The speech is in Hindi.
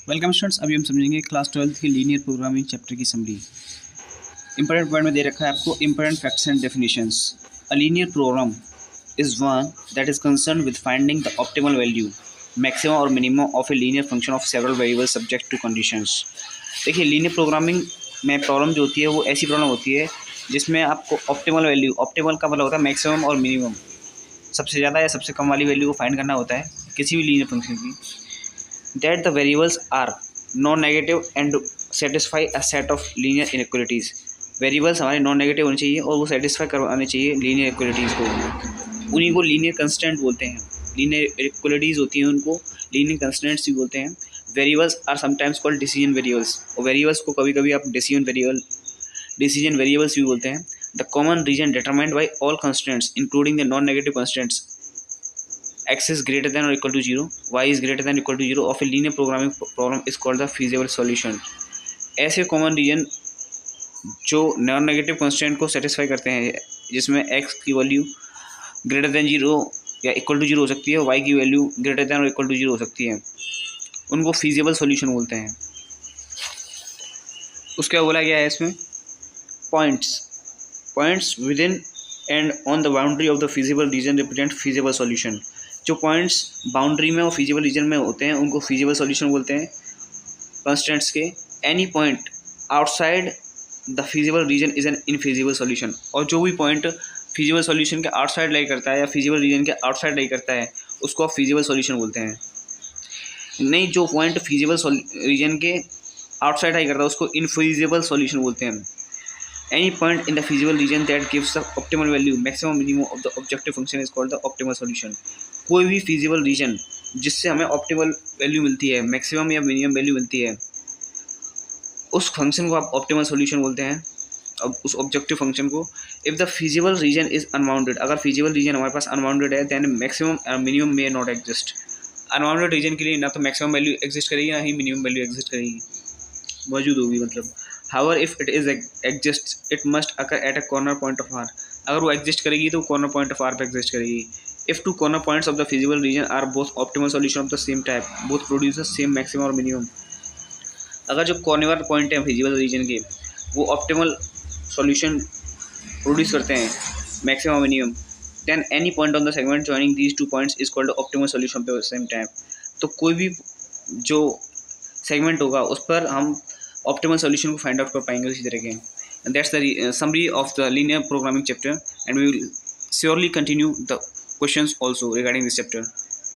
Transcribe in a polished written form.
Welcome students. अभी हम समझेंगे क्लास 12 की लीनियर प्रोग्रामिंग चैप्टर की समरी। इंपॉर्टेंट पॉइंट में दे रखा है आपको important facts and definitions. A linear program is one that is concern with finding the optimal value maximum और minimum of a linear function of several variables subject to conditions. देखिए, लीनियर प्रोग्रामिंग में प्रॉब्लम जो होती है वो ऐसी प्रॉब्लम होती है जिसमें आपको ऑप्टिमल वैल्यू, ऑप्टिमल का मतलब होता है मैक्सिमम और मिनिमम, सबसे ज़्यादा या सबसे कम वाली वैल्यू को फाइंड करना होता है किसी भी लीनियर फंक्शन की। That the variables are non-negative and satisfy a set of linear inequalities। Variables हमारे नॉन नेगेटिव होने चाहिए और वो सेटिस्फाई करवाने चाहिए लीनियर इक्वलिटीज़ को। उन्हीं को लीनियर कंस्टेंट बोलते हैं। लीनियर इक्वलिटीज़ होती हैं उनको लीनियर कंस्टेंट्स भी बोलते हैं। Variables are sometimes called decision variables, और वेरिएबल्स को कभी कभी आप डिसीजन वेरिएबल्स भी बोलते हैं। The common region determined by all constants including the non negative constants x is greater than or equal to 0, y is greater than or equal to 0 of a linear programming problem is called the feasible solution। ऐसे कॉमन रीजन जो नॉन नेगेटिव कंस्टेंट को सेटिस्फाई करते हैं, जिसमें x की वैल्यू ग्रेटर देन 0 या इक्वल टू 0 हो सकती है, y की वैल्यू ग्रेटर देन और इक्वल टू 0 हो सकती है, उनको फीजिबल सॉल्यूशन बोलते हैं। उसके बोला गया है इसमें points with in and on the boundary of the feasible reason represent feasible solution. जो पॉइंट्स बाउंड्री में और फीजिबल रीजन में होते हैं उनको फीजिबल सॉल्यूशन बोलते हैं कंस्टेंट्स के। Any point outside the feasible region is an infeasible solution. और जो भी पॉइंट फीजिबल सॉल्यूशन के आउटसाइड लाई करता है या फीजिबल रीजन के आउटसाइड लाई करता है उसको आप फीजिबल सॉल्यूशन बोलते हैं। नहीं, जो पॉइंट फीजिबल रीजन के आउटसाइड लाई करता है उसको इनफीजिबल सॉल्यूशन बोलते हैं। Any point in the feasible region that gives the optimal value, maximum, minimum of the objective function is called the optimal solution। कोई भी feasible region जिससे हमें optimal value मिलती है, maximum या minimum value मिलती है, उस function को आप optimal solution बोलते हैं। अब उस objective function को if the feasible region is unbounded, अगर feasible region हमारे पास unbounded है then maximum और minimum may not exist। unbounded region के लिए ना तो maximum value exist करेगी ना ही minimum value exist करेगी, मौजूद होगी मतलब। However, if it is exists, it must occur at a corner point of R। अगर वो exist करेगी तो corner point of R पे exist करेगी। If two corner points of the feasible region are both optimal solution of the same type, both produce the same maximum और minimum। अगर जो corner point है feasible region के वो optimal solution produce करते हैं maximum और minimum, then any point on the segment joining these two points is called the optimal solution of the same type। तो कोई भी जो segment होगा उस पर हम ऑप्टिमल सॉल्यूशन को फाइंड आउट कर पाएंगे उसी तरह के। And that's the summary of the linear programming chapter and we will surely continue the questions also regarding this chapter.